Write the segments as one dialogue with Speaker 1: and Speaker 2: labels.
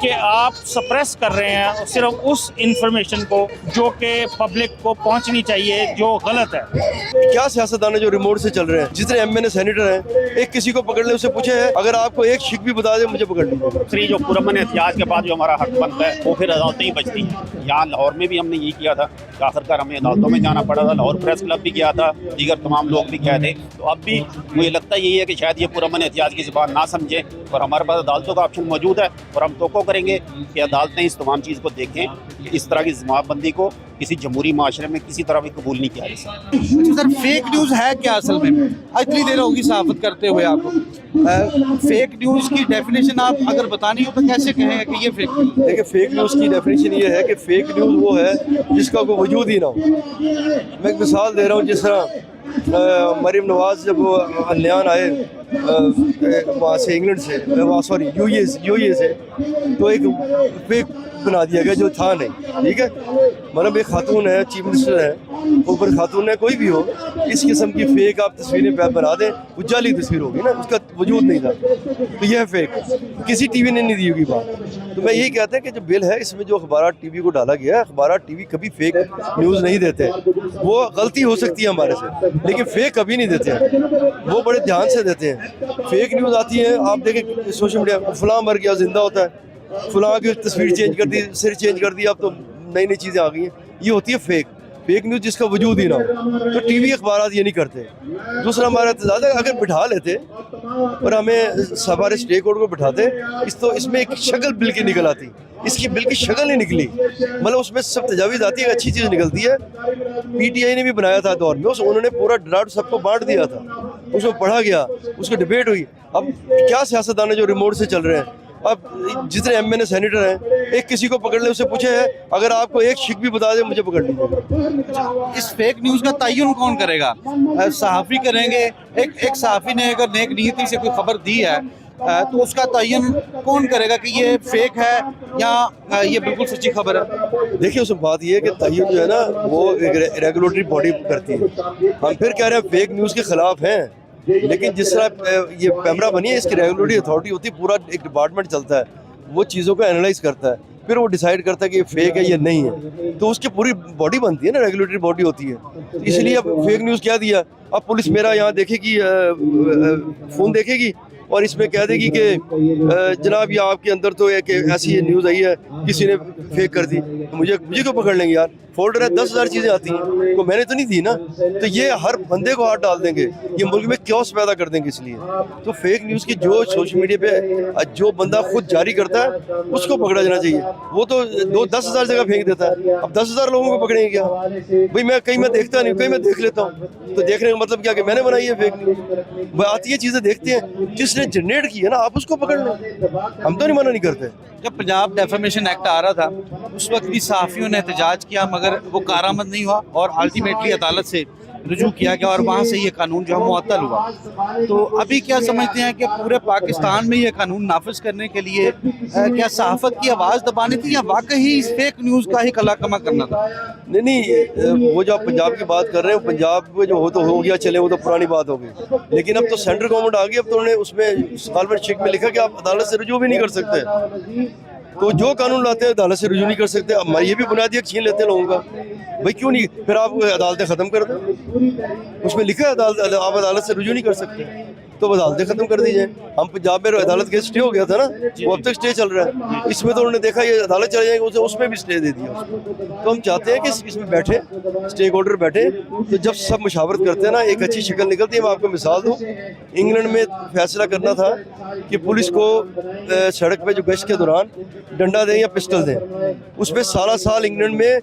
Speaker 1: کہ آپ سپریس کر رہے ہیں صرف اس انفارمیشن کو جو کہ پبلک کو پہنچنی چاہیے جو غلط ہے.
Speaker 2: کیا سیاستدان ہیں جو ریموٹ سے چل رہے ہیں؟ جتنے ایم این اے سینیٹر ہیں، ایک کسی کو پکڑ لیں، اسے پوچھے ہے اگر آپ کو ایک شک بھی بتا دے مجھے پکڑ لیجیے.
Speaker 3: جو پرامن احتجاج کے بعد جو ہمارا حق بنتا ہے وہ پھر عدالتیں ہی بچتی ہیں. یہاں لاہور میں بھی ہم نے یہی کیا تھا کہ آخرکار ہمیں عدالتوں میں جانا پڑا تھا. لاہور پریس کلب بھی گیا تھا، دیگر تمام لوگ بھی گئے تھے. تو اب بھی مجھے لگتا یہی ہے کہ شاید یہ پرامن احتجاج کی زبان نہ سمجھیں اور ہمارے پاس عدالتوں کا آپشن موجود ہے اور ہم توقع کریں گے کہ عدالتیں اس تمام چیز کو دیکھیں کہ اس طرح کی جماعت بندی کو کسی جمہوری معاشرے میں کسی طرح بھی قبول نہیں کیا جا سکتا.
Speaker 4: سر فیک نیوز ہے کیا اصل میں؟ اتنی دیر ہوگی صحافت کرتے ہوئے آپ کو. فیک نیوز کی ڈیفینیشن آپ اگر بتانی ہو تو کیسے کہیں گے کہ یہ فیک نیوز؟
Speaker 2: دیکھیں فیک نیوز کی ڈیفینیشن یہ ہے کہ فیک نیوز وہ ہے جس کا کوئی وجود ہی نہ ہو. میں ایک مثال دے رہا ہوں، جس طرح مریم نواز جب وہ الیان آئے وہاں سے انگلینڈ سے سوری یو اے سے، تو ایک فیک بنا دیا گیا جو تھا نہیں. ٹھیک ہے، مطلب ایک خاتون ہے، چیف منسٹر ہے، اوپر خاتون ہے، کوئی بھی ہو، اس قسم کی فیک آپ تصویریں بنا دیں، وہ جعلی تصویر ہوگی نا، اس کا وجود نہیں تھا. تو یہ ہے فیک، کسی ٹی وی نے نہیں دی ہوگی بات. تو میں یہی کہتا ہوں کہ جو بل ہے اس میں جو اخبارات ٹی وی کو ڈالا گیا ہے، اخبارات ٹی وی کبھی فیک نیوز نہیں دیتے. وہ غلطی ہو سکتی ہے ہمارے سے، لیکن فیک کبھی نہیں دیتے ہیں. وہ بڑے دھیان سے دیتے ہیں. فیک نیوز آتی ہے، آپ دیکھیں سوشل میڈیا، فلاں مر گیا زندہ ہوتا ہے، فلاں کی تصویر چینج کر دی، سر چینج کر دی، اب تو نئی نئی چیزیں آ گئی ہیں. یہ ہوتی ہے فیک نیوز جس کا وجود ہی نہ ہو. تو ٹی وی اخبارات یہ نہیں کرتے. دوسرا ہمارا اعتراض ہے اگر بٹھا لیتے اور ہمیں ہمارے اسٹیک ہولڈر کو بٹھاتے اس میں ایک شکل بل کی نکل آتی. اس کی بل کی شکل نہیں نکلی، مطلب اس میں سب تجاویز آتی ہے، اچھی چیز نکلتی ہے. پی ٹی آئی نے بھی بنایا تھا دور میں، انہوں نے پورا ڈرافٹ سب کو بانٹ دیا تھا، اس کو پڑھا گیا، اس کو ڈبیٹ ہوئی. اب کیا سیاستدان ہیں جو ریموٹ سے چل رہے ہیں؟ اب جتنے ایم این اے سینیٹر ہیں، ایک کسی کو پکڑ لیں، اسے پوچھے ہے اگر آپ کو ایک شک بھی بتا دے مجھے پکڑ لیجیے.
Speaker 4: اس فیک نیوز کا تعین کون کرے گا؟ صحافی کریں گے. ایک صحافی نے اگر نیک نیتی سے کوئی خبر دی ہے تو اس کا تعین کون کرے گا کہ یہ فیک ہے یا یہ بالکل سچی خبر ہے؟
Speaker 2: دیکھیے اس میں بات یہ ہے کہ تعین جو ہے نا وہ ریگولیٹری باڈی کرتی ہے. ہم پھر کہہ رہے ہیں فیک نیوز کے خلاف ہیں، لیکن جس طرح یہ پیمرا بنی ہے اس کی ریگولیٹری اتھارٹی ہوتی ہے، پورا ایک ڈپارٹمنٹ چلتا ہے، وہ چیزوں کو انالائز کرتا ہے، پھر وہ ڈیسائیڈ کرتا ہے کہ یہ فیک ہے یہ نہیں ہے. تو اس کی پوری باڈی بنتی ہے نا، ریگولیٹری باڈی ہوتی ہے. اس لیے اب فیک نیوز کیا دیا، اب پولیس میرا یہاں دیکھے گی، فون دیکھے گی اور اس میں کہہ دے گی کہ جناب یہ آپ کے اندر تو ایک ایسی نیوز آئی ہے کسی نے فیک کر دی، مجھے کیوں پکڑ لیں گے یار؟ فولڈر ہے 10,000 چیزیں آتی ہیں، کو میں نے تو نہیں دی نا. تو یہ ہر بندے کو ہاتھ ڈال دیں گے، یہ ملک میں کیوس پیدا کر دیں گے. اس لیے تو فیک نیوز کی جو سوشل میڈیا پہ جو بندہ خود جاری کرتا ہے اس کو پکڑا جانا چاہیے. وہ تو 10,000 جگہ پھینک دیتا ہے، اب 10,000 لوگوں کو پکڑیں گے کیا؟ بھائی میں کہیں میں دیکھتا نہیں، کہیں میں دیکھ لیتا ہوں، تو دیکھنے کا مطلب کیا کہ میں نے بنائی ہے فیک نیوز؟ آتی ہے چیزیں دیکھتے ہیں، جس نے جنریٹ کی ہے نا آپ اس کو پکڑ لیں، ہم تو نہیں منع نہیں کرتے.
Speaker 4: جب پنجاب ڈیفیمیشن ایکٹ آ رہا تھا اس وقت بھی صحافیوں نے احتجاج کیا مگر وہ کارآمد نہیں ہوا اور الٹیمیٹلی عدالت سے رجوع کیا گیا اور وہاں سے یہ قانون جو ہے معطل ہوا. تو ابھی کیا سمجھتے ہیں کہ پورے پاکستان میں یہ قانون نافذ کرنے کے لیے کیا صحافت کی آواز دبانی تھی یا واقعی اس فیک نیوز کا ہی کلا کما کرنا تھا؟
Speaker 2: نہیں، وہ جو آپ پنجاب کی بات کر رہے ہیں، پنجاب میں جو ہو تو ہو گیا، چلے وہ تو پرانی بات ہو گئی. لیکن اب تو سینٹرل گورنمنٹ آ گئی، اب تو انہوں نے اس میں سالمنٹ چیک میں لکھا کہ آپ عدالت سے رجوع بھی نہیں کر سکتے. تو جو قانون لاتے ہیں عدالت سے رجوع نہیں کر سکتے. اب یہ بھی بنیادی چھین لیتے ہیں لوگوں کا. بھائی کیوں نہیں؟ پھر آپ عدالتیں ختم کر دیں، اس میں لکھا ہے آپ عدالت سے رجوع نہیں کر سکتے، تو عدالتیں ختم کر دیجیے. ہم پنجاب میں عدالت کے اسٹے ہو گیا تھا نا، وہ اب تک اسٹے چل رہا ہے. اس میں تو انہوں نے دیکھا یہ عدالت چلے جائیں گے، اس میں بھی اسٹے دے دیا. تو ہم چاہتے ہیں کہ اس میں بیٹھے اسٹیک ہولڈر بیٹھے، تو جب سب مشاورت کرتے ہیں نا ایک اچھی شکل نکلتی ہے. میں آپ کو مثال دوں، انگلینڈ میں فیصلہ کرنا تھا کہ پولیس کو سڑک پہ جو گشت کے دوران ڈنڈا دیں یا پسٹل دیں. اس پہ سال انگلینڈ میں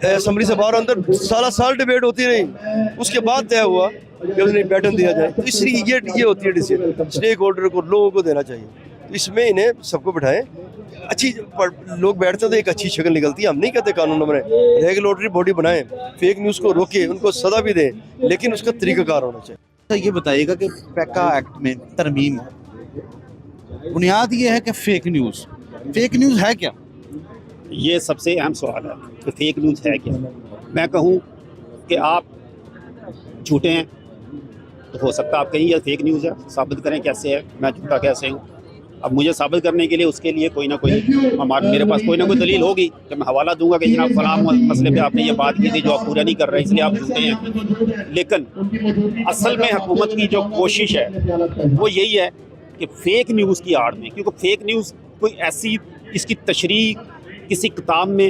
Speaker 2: اسمبلی سے باہر اندر سال ڈیبیٹ ہوتی رہی. اس کے بعد طے ہوا کہ انہیں پیٹرن دیا جائے. تو اس لیے یہ ہوتی ہے ڈیسیژن اسٹیک ہولڈر کو، لوگوں کو دینا چاہیے. تو اس میں انہیں سب کو بٹھائیں، اچھی لوگ بیٹھتے ہیں تو ایک اچھی شکل نکلتی ہے. ہم نہیں کہتے قانون نہ بنائیں، ریگولیٹری باڈی بنائیں، فیک نیوز کو روکے، ان کو سزا بھی دیں، لیکن اس کا طریقہ کار ہونا چاہیے.
Speaker 4: یہ بتائیے گا کہ پیکا ایکٹ میں ترمیم بنیاد یہ ہے کہ فیک نیوز ہے کیا؟
Speaker 3: یہ سب سے اہم سوال ہے کہ فیک نیوز ہے کیا. میں کہوں کہ آپ جھوٹے ہیں تو ہو سکتا ہے آپ کہیں یہ فیک نیوز ہے، ثابت کریں کیسے ہے، میں جھوٹا کیسے ہوں. اب مجھے ثابت کرنے کے لیے اس کے لیے کوئی نہ کوئی میرے پاس کوئی نہ کوئی دلیل ہوگی کہ میں حوالہ دوں گا کہ جناب فلاں مسئلے پہ آپ نے یہ بات کی تھی جو آپ پورا نہیں کر رہے اس لیے آپ جھوٹے ہیں. لیکن اصل میں حکومت کی جو کوشش ہے وہ یہی ہے کہ فیک نیوز کی آڑ میں، کیونکہ فیک نیوز کوئی ایسی اس کی تشریح کسی کتاب میں،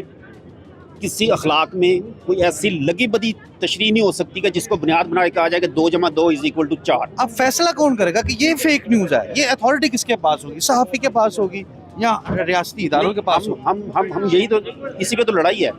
Speaker 3: کسی اخلاق میں کوئی ایسی لگی بدی تشریح نہیں ہو سکتی کہ جس کو بنیاد بنا کے کہا جائے کہ 2 + 2 = 4.
Speaker 4: اب فیصلہ کون کرے گا کہ یہ فیک نیوز ہے؟ یہ اتھارٹی کس کے پاس ہوگی؟ صحافی کے پاس ہوگی یا ریاستی اداروں کے پاس ہوگی؟
Speaker 3: ہم یہی تو، اسی پہ تو لڑائی ہے.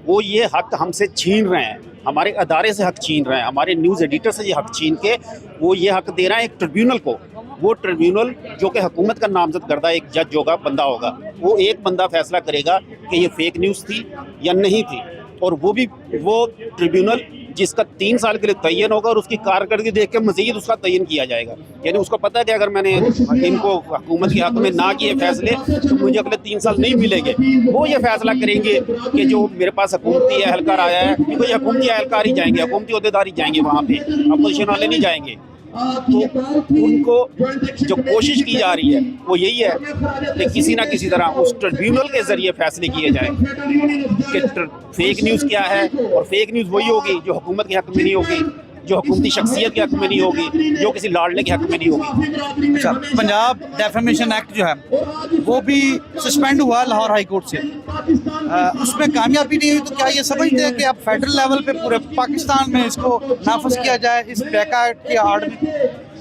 Speaker 3: وہ یہ حق ہم سے چھین رہے ہیں، ہمارے ادارے سے حق چھین رہے ہیں، ہمارے نیوز ایڈیٹر سے یہ حق چھین کے وہ یہ حق دے رہے ہیں ایک ٹریبیونل کو. وہ ٹریبیونل جو کہ حکومت کا نامزد کردہ ایک جج ہوگا، بندہ ہوگا، وہ ایک بندہ فیصلہ کرے گا کہ یہ فیک نیوز تھی یا نہیں تھی. اور وہ بھی وہ ٹریبیونل جس کا 3 سال کے لیے تعین ہوگا اور اس کی کارکردگی دیکھ کے مزید اس کا تعین کیا جائے گا. یعنی اس کو پتہ ہے کہ اگر میں نے ان کو حکومت کے حق میں نہ کیے فیصلے تو مجھے اگلے 3 سال نہیں ملیں گے. وہ یہ فیصلہ کریں گے کہ جو میرے پاس حکومتی اہلکار آیا ہے، کیونکہ یہ حکومتی اہلکار ہی جائیں گے، حکومتی عہدیدار ہی جائیں گے وہاں پہ، اپوزیشن والے نہیں جائیں گے. تو ان کو جو کوشش کی جا رہی ہے وہ یہی ہے کہ کسی نہ کسی طرح اس ٹریبیونل کے ذریعے فیصلے کیے جائیں کہ فیک نیوز کیا ہے. اور فیک نیوز وہی ہوگی جو حکومت کے حق میں نہیں ہوگی، جو حکومتی شخصیت کے حق میں نہیں ہوگی، جو کسی لاڑلے کے حق میں نہیں ہوگی.
Speaker 4: اچھا، پنجاب ڈیفیمیشن ایکٹ جو ہے وہ بھی سسپینڈ ہوا لاہور ہائی کورٹ سے، اس میں کامیابی نہیں ہوئی. تو کیا یہ سمجھتے ہیں کہ اب فیڈرل لیول پہ پورے پاکستان میں اس کو نافذ کیا جائے اس پیکا ایکٹ کی آڑ میں؟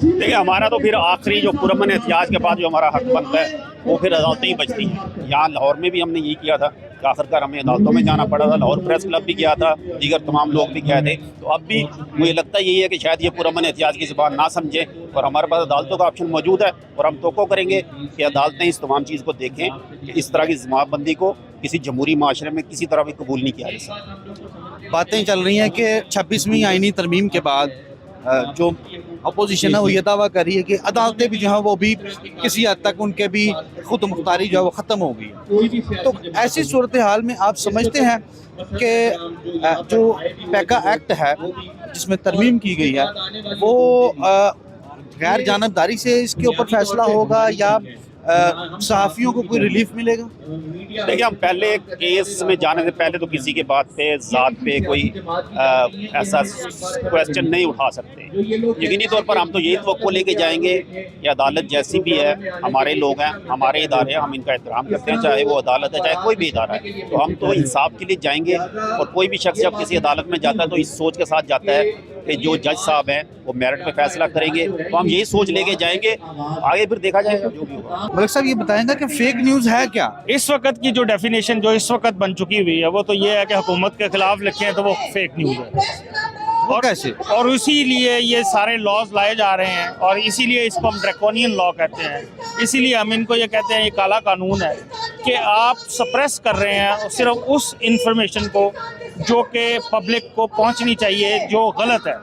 Speaker 3: دیکھیں، ہمارا تو پھر آخری جو پرامن احتجاج کے بعد جو ہمارا حق بنتا ہے وہ پھر عدالتیں ہی بچتی ہیں. یہاں لاہور میں بھی ہم نے یہی کیا تھا کہ آخرکار ہمیں عدالتوں میں جانا پڑا تھا. لاہور پریس کلب بھی گیا تھا، دیگر تمام لوگ بھی گئے تھے. تو اب بھی مجھے لگتا یہی ہے کہ شاید یہ پرامن احتجاج کی زبان نہ سمجھیں اور ہمارے پاس عدالتوں کا آپشن موجود ہے. اور ہم توقع کریں گے کہ عدالتیں اس تمام چیز کو دیکھیں کہ اس طرح کی جماعت بندی کو کسی جمہوری معاشرے میں کسی طرح بھی قبول نہیں کیا جا سکتا.
Speaker 4: باتیں چل رہی ہیں کہ 26ویں آئینی ترمیم کے بعد جو اپوزیشن ہے وہ یہ دعویٰ کر رہی ہے کہ عدالتیں بھی جو ہیں وہ بھی کسی حد تک ان کے بھی خود مختاری جو ہے وہ ختم ہو گئی. تو ایسی صورتحال میں آپ سمجھتے ہیں کہ جو پیکا ایکٹ ہے جس میں ترمیم کی گئی ہے وہ غیر جانبداری سے اس کے اوپر فیصلہ ہوگا یا صحافیوں کو کوئی ریلیف ملے گا؟
Speaker 3: دیکھیں، ہم پہلے کیس میں جانے سے پہلے تو کسی کے بات پہ ذات پہ کوئی ایسا کویسچن نہیں اٹھا سکتے. یقینی طور پر ہم تو یہی توقع لے کے جائیں گے کہ عدالت جیسی بھی ہے، ہمارے لوگ ہیں، ہمارے ادارے ہیں، ہم ان کا احترام کرتے ہیں، چاہے وہ عدالت ہے چاہے کوئی بھی ادارہ ہے. تو ہم تو انصاف کے لیے جائیں گے. اور کوئی بھی شخص جب کسی عدالت میں جاتا ہے تو اس سوچ کے ساتھ جاتا ہے کہ جو جج صاحب ہیں وہ میرٹ پہ فیصلہ کریں گے. تو ہم یہی سوچ لے کے جائیں گے، آگے پھر دیکھا جائے گا جو بھی ہوگا.
Speaker 4: ملک صاحب یہ بتائیں گا کہ فیک نیوز ہے کیا؟
Speaker 1: اس وقت کی جو ڈیفینیشن جو اس وقت بن چکی ہوئی ہے وہ تو یہ ہے کہ حکومت کے خلاف لکھیں تو وہ فیک نیوز ہے.
Speaker 4: وہ کیسے؟
Speaker 1: اور اسی لیے یہ سارے لاز لائے جا رہے ہیں اور اسی لیے اس کو ہم ڈریکونین لا کہتے ہیں. اسی لیے ہم ان کو یہ کہتے ہیں یہ کالا قانون ہے کہ آپ سپریس کر رہے ہیں صرف اس انفارمیشن کو جو کہ پبلک کو پہنچنی چاہیے جو غلط ہے.